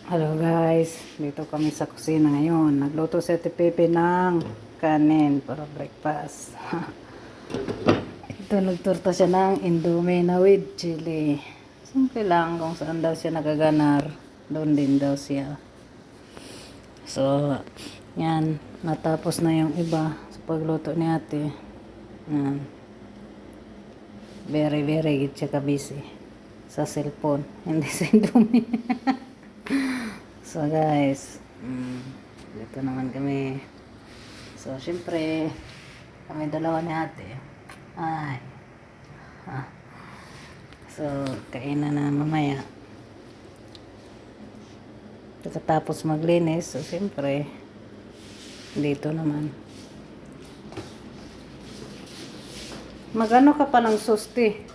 Hello guys, dito kami sa kusina ngayon. Nagluto si Ate Pepe ng kanin para breakfast. Ito nagturta siya ng indomie na with chili. Simple lang kung saan daw siya nagaganar, doon din daw siya. So, yan, natapos na yung iba sa pagluto ni Ate. Yan. Very good siya busy sa cellphone, hindi sa indomie. So guys, dito naman kami. So syempre, kami dalawa ni Ate. Ay. So, kainan na mamaya. Pagkatapos maglinis, so syempre, dito naman. Magano ka pa ng susti?